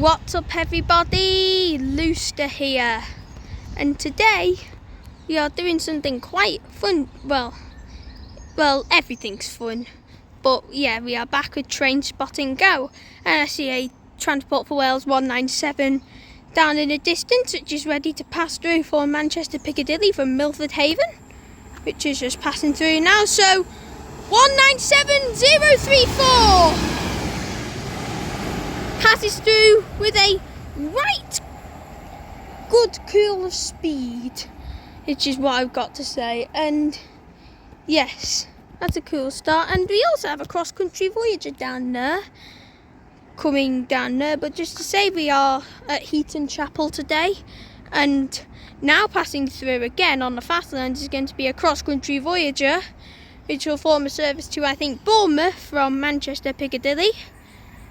What's up everybody, Looster here, and today we are doing something quite fun. Well, everything's fun, but yeah, we are back with Train Spotting Go, and I see a Transport for Wales 197 down in the distance, which is ready to pass through for Manchester Piccadilly from Milford Haven, which is just passing through now. So 197034 passes through with a right good cool of speed, which is what I've got to say. And yes, that's a cool start. And we also have a cross-country Voyager down there, coming down there. But just to say, we are at Heaton Chapel today, and now passing through again on the fast lanes is going to be a cross-country Voyager, which will form a service to, I think, Bournemouth from Manchester Piccadilly,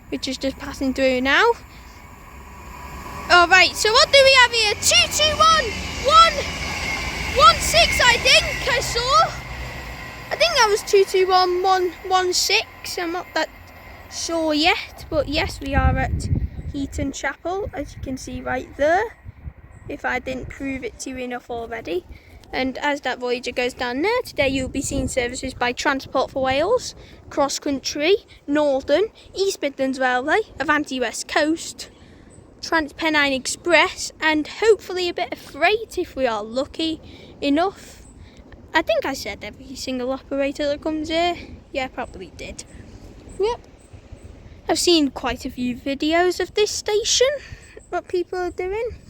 which is just passing through now. Alright, so what do we have here? 221-116, I think I saw. I think that was 221-116. I'm not that sure yet, but yes, we are at Heaton Chapel, as you can see right there, if I didn't prove it to you enough already. And as that Voyager goes down there, today you'll be seeing services by Transport for Wales, Cross Country, Northern, East Midlands Railway, Avanti West Coast, TransPennine Express, and hopefully a bit of freight if we are lucky enough. I think I said every single operator that comes here. Yeah, probably did. Yep. I've seen quite a few videos of this station, what people are doing.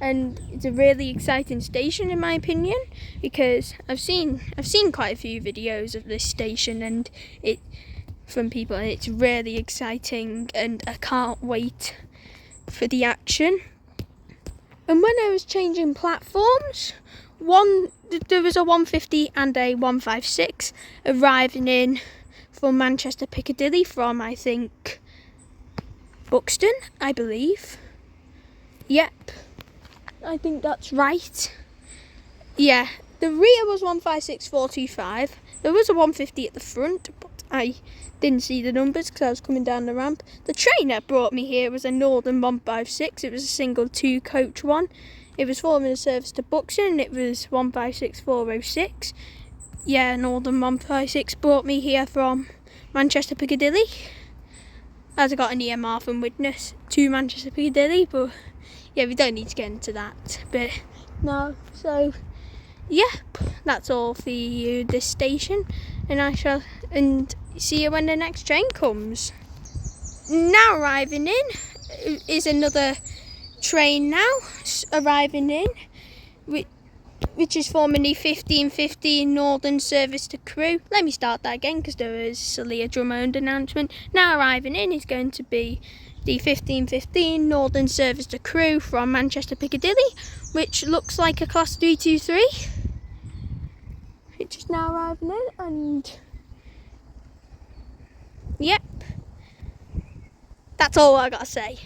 And it's a really exciting station in my opinion, because I've seen quite a few videos of this station and from people, and it's really exciting, and I can't wait for the action. And when I was changing platforms, there was a 150 and a 156 arriving in from Manchester Piccadilly from, I think, Buxton, I believe. Yep. I think that's right. Yeah, the rear was 156425. There was a 150 at the front, but I didn't see the numbers because I was coming down the ramp. The train that brought me here was a Northern 156. It was a single 2-coach one. It was forming a service to Buxton, and it was 156406. Yeah, Northern 156 brought me here from Manchester Piccadilly, as I got an EMR from Witness to Manchester Piccadilly, but yeah, we don't need to get into that bit now. So, yep, that's all for you, this station, and I shall see you when the next train comes. Now arriving in is another train now arriving in, which is forming the 1515 Northern service to Crewe. Let me start that again because there is a Drummond announcement. Now arriving in is going to be the 1515 Northern service to Crewe from Manchester Piccadilly, which looks like a class 323, which is now arriving in. And yep, that's all I gotta say.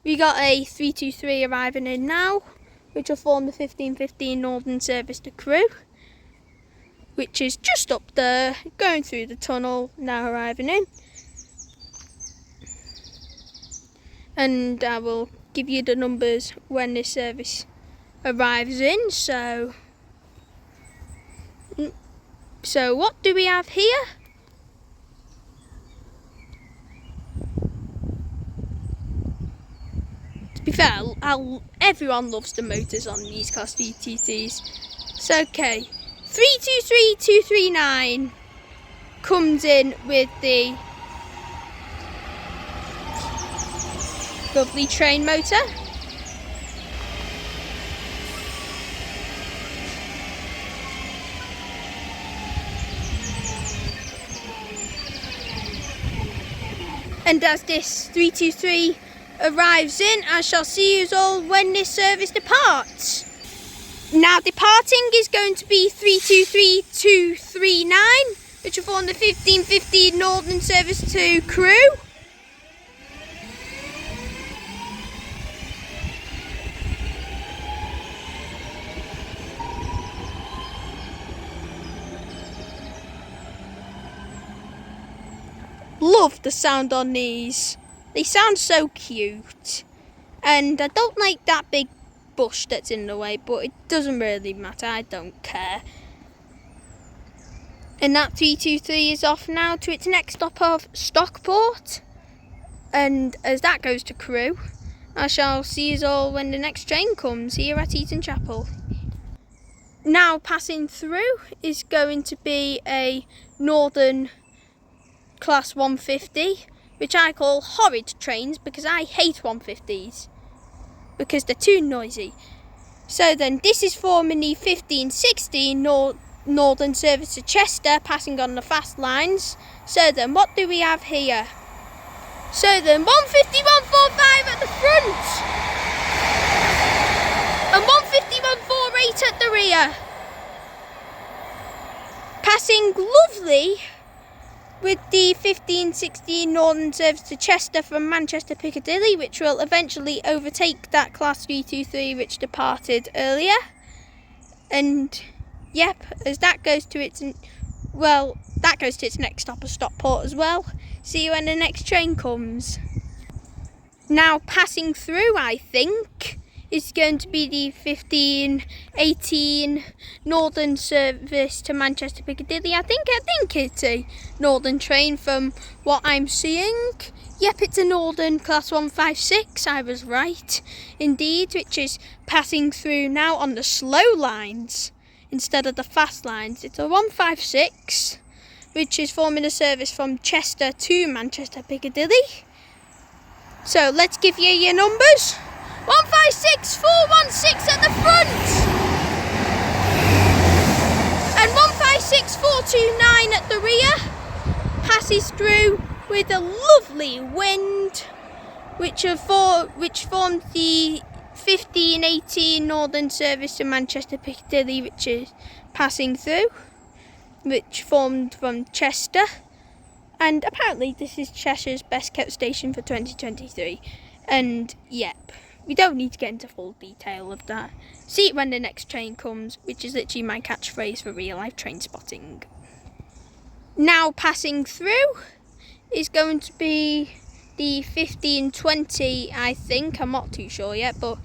We got a 323 arriving in now, which will form the 1515 Northern service to Crewe, which is just up there, going through the tunnel, now arriving in. And I will give you the numbers when this service arrives in. So what do we have here? To be fair, everyone loves the motors on these class VTTs. So okay, 323239 comes in with the lovely train motor. And as this 323 arrives in, I shall see you all when this service departs. Now departing is going to be 323239, which will form the 1515 Northern service to Crewe. Love the sound on these. They sound so cute. And I don't like that big bush that's in the way, but it doesn't really matter, I don't care. And that 323 is off now to its next stop of Stockport. And as that goes to Crewe, I shall see you all when the next train comes here at Heaton Chapel. Now passing through is going to be a Northern Class 150, which I call horrid trains because I hate 150s because they're too noisy. So then this is forming the 1516 Northern service to Chester, passing on the fast lines. So then what do we have here? So then 150 145 at the front and 150 148 at the rear. Passing lovely with the 1516 Northern service to Chester from Manchester Piccadilly, which will eventually overtake that Class 323 which departed earlier. And yep, as that goes to its next stop of Stockport as well. See you when the next train comes. Now passing through, I think, is going to be the 1518 Northern service to Manchester Piccadilly. I think it's a Northern train from what I'm seeing. Yep, it's a Northern Class 156, I was right indeed, which is passing through now on the slow lines instead of the fast lines. It's a 156, which is forming a service from Chester to Manchester Piccadilly. So let's give you your numbers. 156 416 at the front and 156 429 at the rear. Passes through with a lovely wind, which formed the 1518 Northern service to Manchester Piccadilly, which is passing through, which formed from Chester. And apparently this is Cheshire's best kept station for 2023. And yep, we don't need to get into full detail of that. See it when the next train comes, which is literally my catchphrase for real life train spotting. Now passing through is going to be the 1520, I think. I'm not too sure yet, but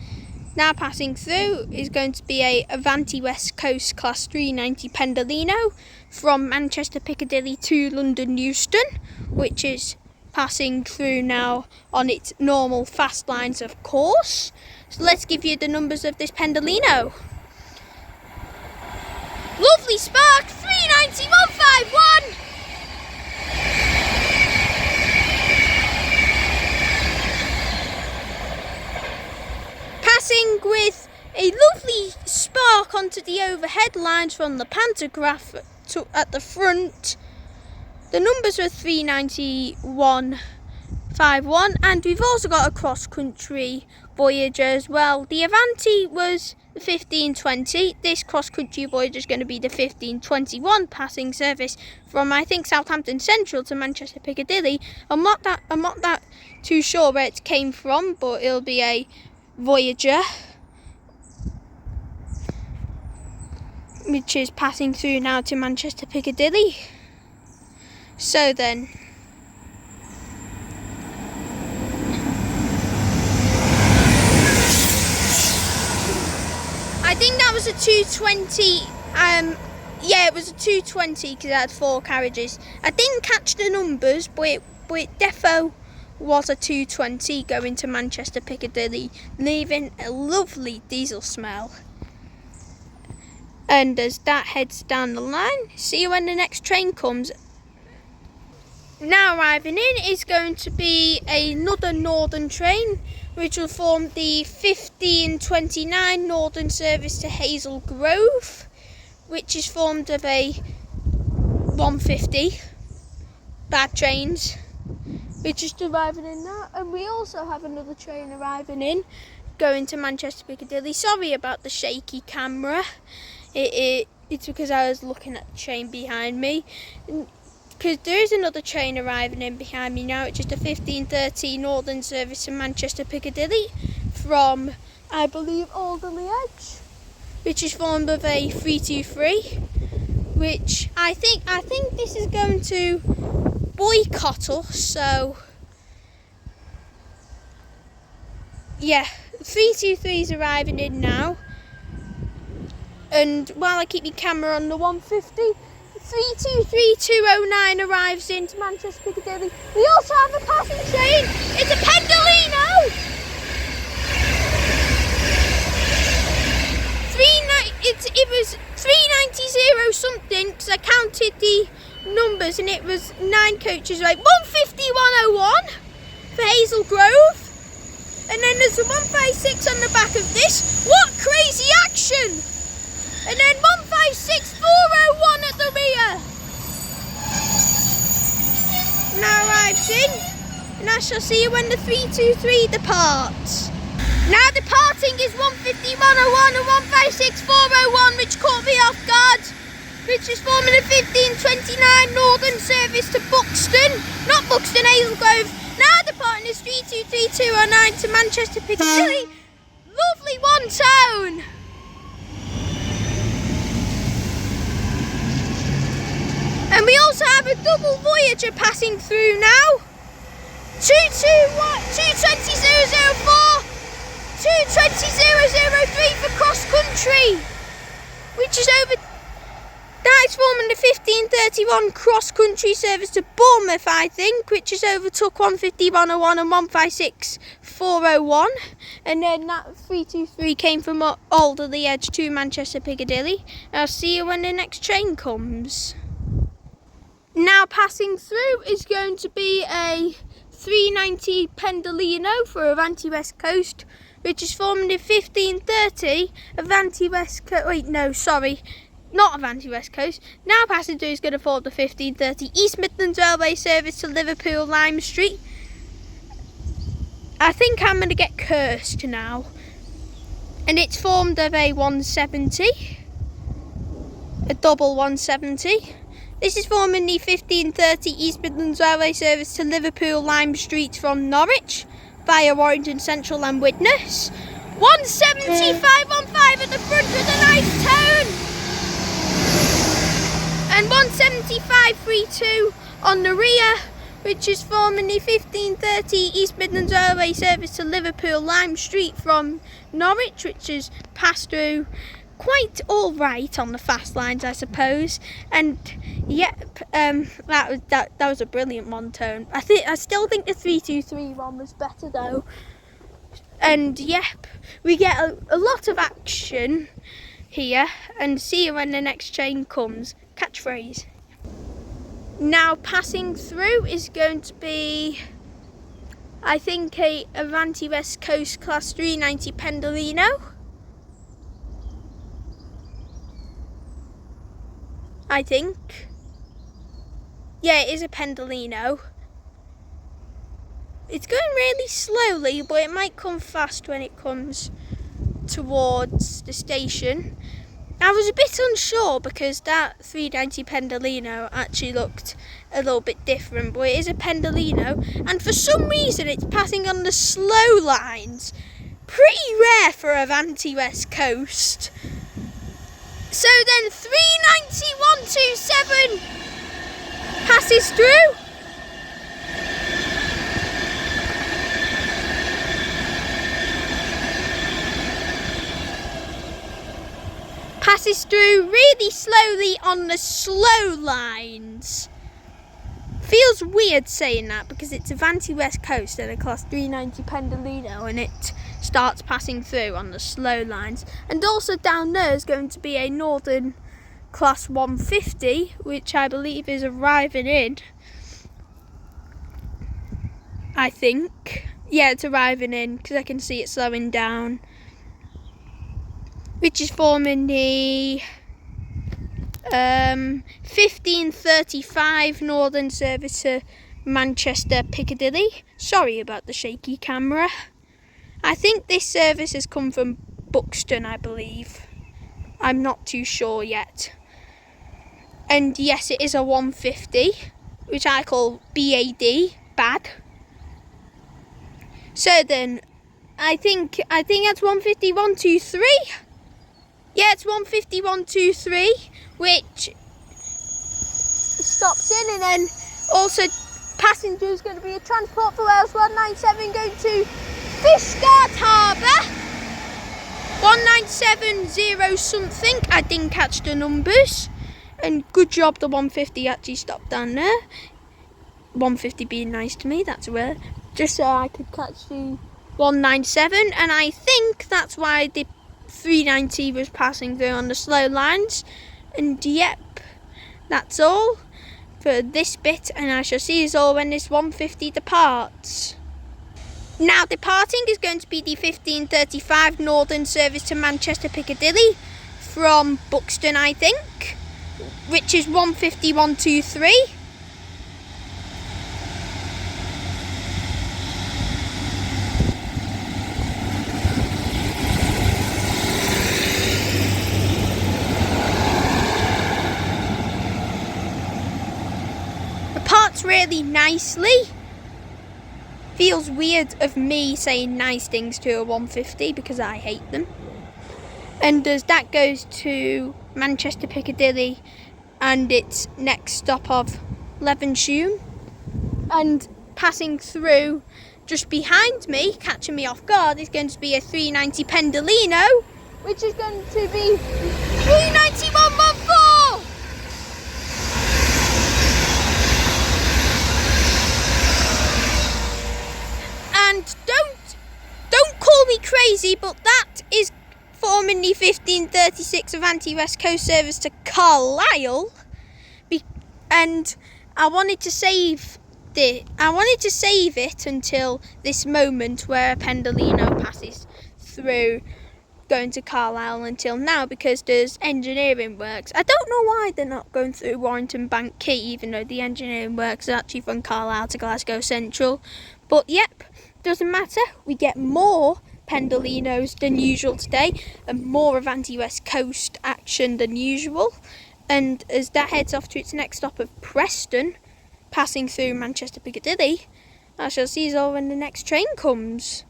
now passing through is going to be a Avanti West Coast Class 390 Pendolino from Manchester Piccadilly to London Euston, which is passing through now on its normal fast lines, of course. So let's give you the numbers of this Pendolino. Lovely spark, 390 151. Passing with a lovely spark onto the overhead lines from the pantograph at the front. The numbers were 39151, and we've also got a cross-country Voyager as well. The Avanti was the 1520. This cross-country Voyager is going to be the 1521 passing service from, I think, Southampton Central to Manchester Piccadilly. I'm not that too sure where it came from, but it'll be a Voyager, which is passing through now to Manchester Piccadilly. So then, I think that was a 220. Yeah, it was a 220 because it had 4 carriages. I didn't catch the numbers, but it defo was a 220 going to Manchester Piccadilly, leaving a lovely diesel smell. And as that heads down the line, see you when the next train comes. Now arriving in is going to be another Northern train, which will form the 1529 Northern service to Hazel Grove, which is formed of a 150 bad trains, which is arriving in that. And we also have another train arriving in, going to Manchester Piccadilly. Sorry about the shaky camera. It's because I was looking at the train behind me. Because there is another train arriving in behind me now, which is the 1530 Northern service to Manchester Piccadilly from, I believe, Alderley Edge, which is formed of a 323, which I think this is going to boycott us, so yeah, 323 is arriving in now. And while I keep my camera on the 150, 323209 arrives into Manchester Piccadilly. We also have a passing train. It's a Pendolino. It was 390 something because I counted the numbers and it was 9 coaches, right? 15101 for Hazel Grove. And then there's a 156 on the back of this. What crazy action! And then 156401 at the rear. Now arrives in, and I shall see you when the 323 departs. Now departing is 15101 and 156401, which caught me off guard, which is forming a 1529 Northern service to Buxton, not Buxton, Hazel Grove. Now departing is 323209 to Manchester Piccadilly. Lovely one tone. And we also have a double Voyager passing through now. 220004, 220003 for cross country, which is over. That is forming the 1531 cross country service to Bournemouth, I think, which has overtook 15101 and 156401. And then that 323 came from Alderley Edge to Manchester Piccadilly. I'll see you when the next train comes. Now passing through is going to be a 390 Pendolino for Avanti West Coast, which is forming the 1530 Avanti West Coast. Wait, no, sorry, not Avanti West Coast. Now passing through is going to form the 1530 East Midlands Railway service to Liverpool Lime Street. I think I'm going to get cursed now. And it's formed of a 170, a double 170. This is forming the 1530 East Midlands Railway service to Liverpool Lime Street from Norwich via Warrington Central and Widnes. 17515 at the front with a nice tone. And 17532 on the rear, which is forming the 1530 East Midlands Railway service to Liverpool Lime Street from Norwich, which is passed through quite all right on the fast lines, I suppose. And yep, that was a brilliant one tone. I still think the 323 one was better though. And yep, we get a lot of action here, and see you when the next train comes. Catchphrase. Now passing through is going to be, I think, a Avanti West Coast Class 390 Pendolino. I think. Yeah, it is a Pendolino. It's going really slowly, but it might come fast when it comes towards the station. I was a bit unsure because that 390 Pendolino actually looked a little bit different, but it is a Pendolino, and for some reason it's passing on the slow lines. Pretty rare for Avanti West Coast. So then 390127 passes through. Passes through really slowly on the slow lines. Feels weird saying that because it's Avanti West Coast and a Class 390 Pendolino, and it starts passing through on the slow lines. And also down there is going to be a Northern Class 150, which I believe is arriving in. I think. Yeah, it's arriving in because I can see it slowing down. Which is forming the 1535 Northern service to Manchester Piccadilly. Sorry about the shaky camera. I think this service has come from Buxton, I believe. I'm not too sure yet. And yes, it is a 150, which I call BAD, bad. So then, I think that's 15123. Yeah, it's 15123, which stops in, and then also passenger is going to be a Transport for Wales 197 going to Fishguard Harbour, 1970 something. I didn't catch the numbers, and good job the 150 actually stopped down there. 150 being nice to me, that's rare, just so I could catch the 197, and I think that's why the 390 was passing through on the slow lines. And yep, that's all for this bit, and I shall see you all when this 150 departs. Now departing is going to be the 1535 Northern service to Manchester Piccadilly from Buxton, I think, which is 150-123. Departs really nicely. Feels weird of me saying nice things to a 150 because I hate them. And as that goes to Manchester Piccadilly and its next stop of Levenshulme, and passing through just behind me, catching me off guard, is going to be a 390 Pendolino, which is going to be 39114. And don't call me crazy, but that is forming the 1536 Avanti West Coast service to Carlisle, and I wanted to save it until this moment where a Pendolino passes through going to Carlisle until now, because there's engineering works. I don't know why they're not going through Warrington Bank Quay, even though the engineering works are actually from Carlisle to Glasgow Central. But yep, doesn't matter, we get more Pendolinos than usual today, and more Avanti West Coast action than usual. And as that heads off to its next stop of Preston, passing through Manchester Piccadilly, I shall see you all when the next train comes.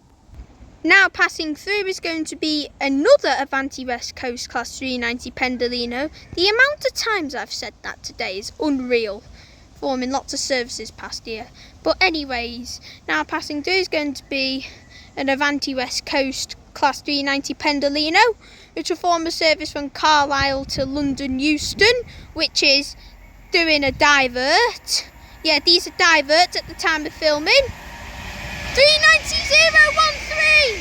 Now passing through is going to be another Avanti West Coast Class 390 Pendolino. The amount of times I've said that today is unreal, forming lots of services past here. But anyways, now passing through is going to be an Avanti West Coast Class 390 Pendolino, which will form a service from Carlisle to London Euston, which is doing a divert. Yeah, these are diverts at the time of filming. 390-013!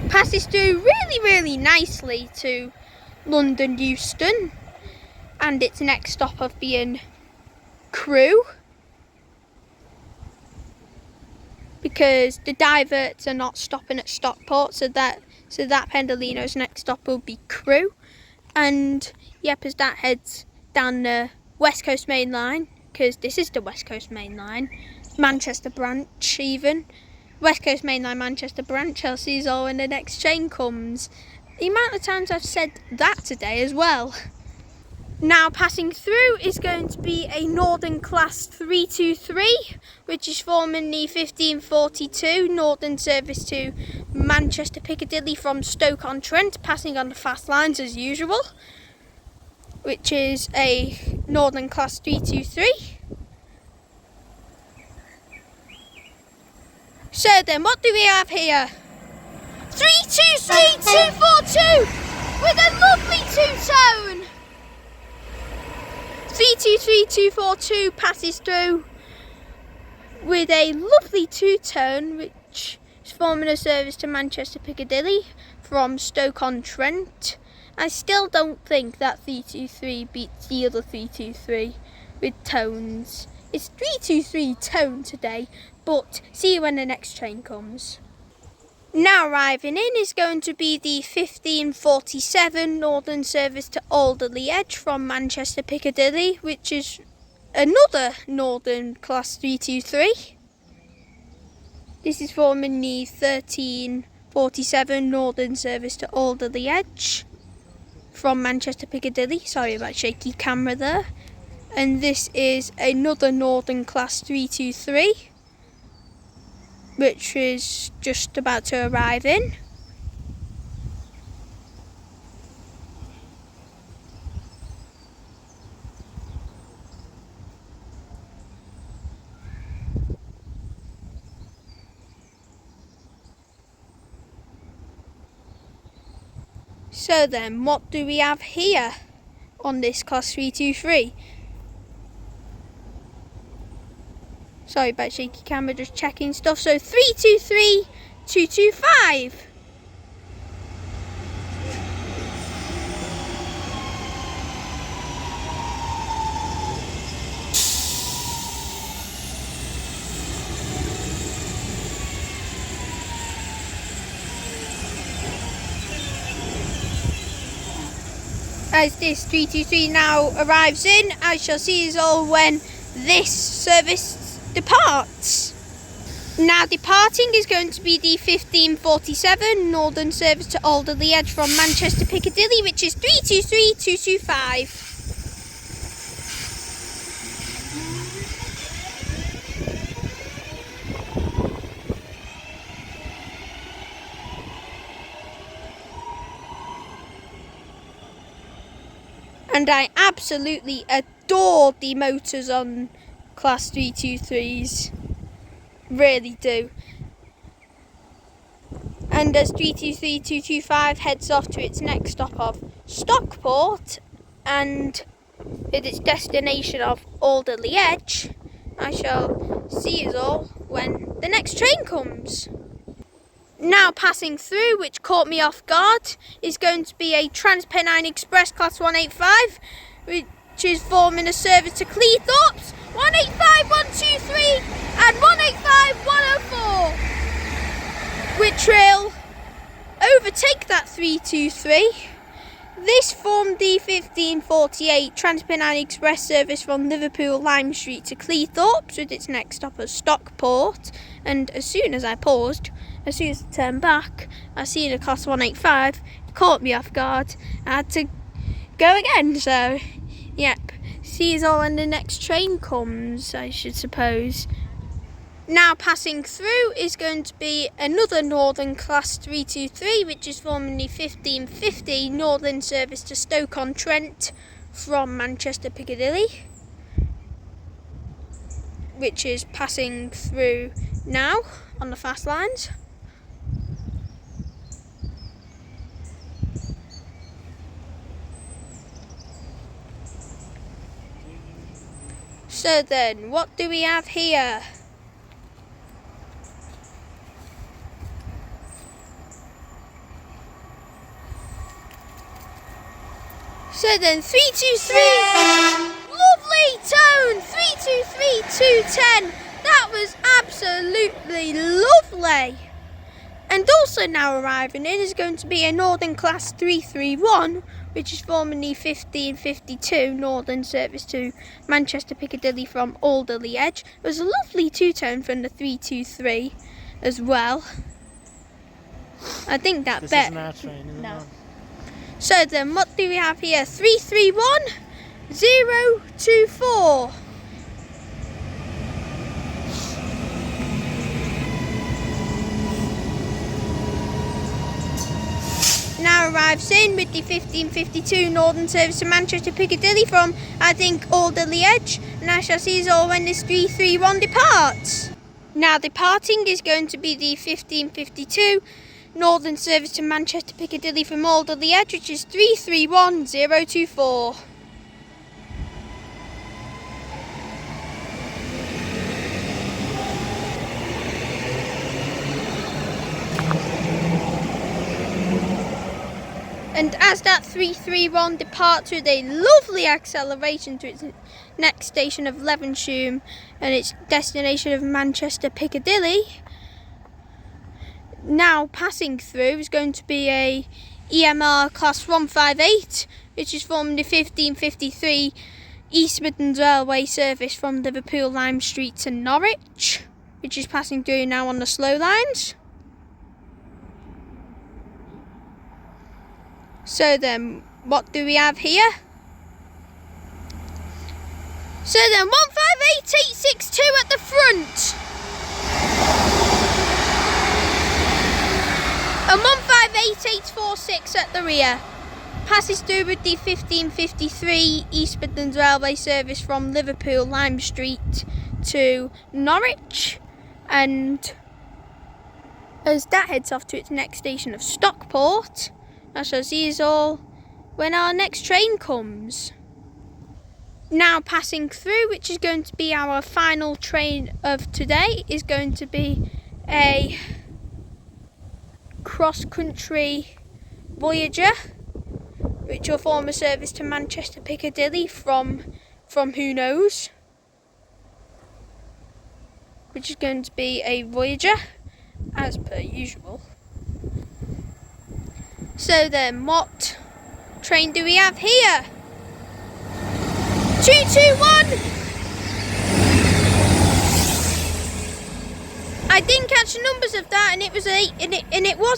Passes through really nicely to London Euston, and its next stop of being Crewe, because the diverts are not stopping at Stockport, so that Pendolino's next stop will be Crewe. And yep, as that heads down the West Coast Main Line, because this is the West Coast Main Line, Manchester branch even, West Coast Main Line Manchester branch, I'll see you all when the next train comes. The amount of times I've said that today as well. Now passing through is going to be a Northern Class 323, which is forming the 1542 Northern service to Manchester Piccadilly from Stoke-on-Trent, passing on the fast lines as usual, which is a Northern Class 323. So then, what do we have here? 323242 with a lovely two-tone. 323242 passes through with a lovely two-tone, which is forming a service to Manchester Piccadilly from Stoke-on-Trent. I still don't think that 323 beats the other 323 with tones. It's 323 tone today, but see you when the next train comes. Now arriving in is going to be the 1547 Northern service to Alderley Edge from Manchester Piccadilly, which is another Northern Class 323. This is forming the 1347 Northern service to Alderley Edge from Manchester Piccadilly. Sorry about shaky camera there. And this is another Northern Class 323, which is just about to arrive in. So then, what do we have here on this class 323? Sorry about shaky camera, just checking stuff. So 323 225. As this 323 now arrives in, I shall see you all when this service departs. Now departing is going to be the 1547 Northern service to Alderley Edge from Manchester Piccadilly, which is 323 225. And I absolutely adore the motors on class 323s. Really do. And as 323 225 heads off to its next stop of Stockport and at its destination of Alderley Edge, I shall see you all when the next train comes. Now passing through, which caught me off guard, is going to be a Transpennine Express Class 185, which is forming a service to Cleethorpes, 185 123 and 185 104, which will overtake that 323. This formed the 1548 Transpennine Express service from Liverpool Lime Street to Cleethorpes with its next stop at Stockport, and as soon as I paused, as soon as I turned back, I seen a class 185, it caught me off guard, I had to go again, so yep, see you all when the next train comes, I should suppose. Now passing through is going to be another Northern Class 323, which is forming the 1550 Northern service to Stoke-on-Trent from Manchester Piccadilly, which is passing through now on the fast lines. So then, what do we have here? So then, 323, lovely tone, 323 210, that was absolutely lovely. And also now arriving in is going to be a Northern Class 331, which is forming the 1552 Northern service to Manchester Piccadilly from Alderley Edge. It was a lovely two-tone from the 323 as well. I think that This bet. isn't our train, is it? No. So then, what do we have here? 331 024. Now arrives in with the 1552 Northern service to Manchester Piccadilly from, I think, Alderley Edge, and I shall see you all when this 331 departs. Now departing is going to be the 1552 Northern service to Manchester Piccadilly from Alderley Edge, which is 331 024. And as that 331 departs with a lovely acceleration to its next station of Levenshulme and its destination of Manchester Piccadilly, now passing through is going to be a EMR Class 158, which is forming the 1553 East Midlands Railway service from Liverpool Lime Street to Norwich, which is passing through now on the slow lines. So then, what do we have here? So then, 158862 at the front. And 158846 at the rear. Passes through with the 1553 East Midlands Railway service from Liverpool Lime Street to Norwich. And as that heads off to its next station of Stockport, I shall see you all when our next train comes. Now passing through, which is going to be our final train of today, is going to be a cross-country Voyager, which will form a service to Manchester Piccadilly from who knows, which is going to be a Voyager as per usual. So then, what train do we have here? 221! I didn't catch the numbers of that, and it was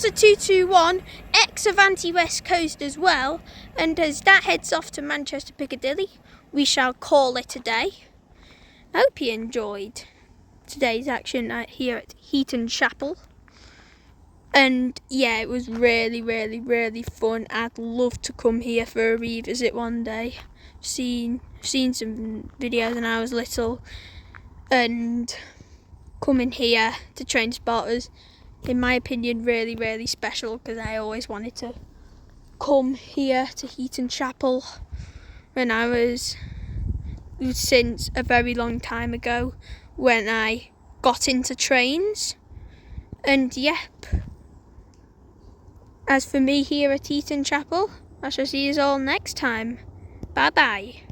a 221 ex Avanti West Coast as well. And as that heads off to Manchester Piccadilly, we shall call it a day. I hope you enjoyed today's action here at Heaton Chapel. And yeah, it was really, really, really fun. I'd love to come here for a revisit one day. Seen some videos when I was little, and coming here to train spotters, in my opinion, really, really special, because I always wanted to come here to Heaton Chapel when I was, since a very long time ago, when I got into trains. And yep, as for me here at Heaton Chapel, I shall see you all next time. Bye bye.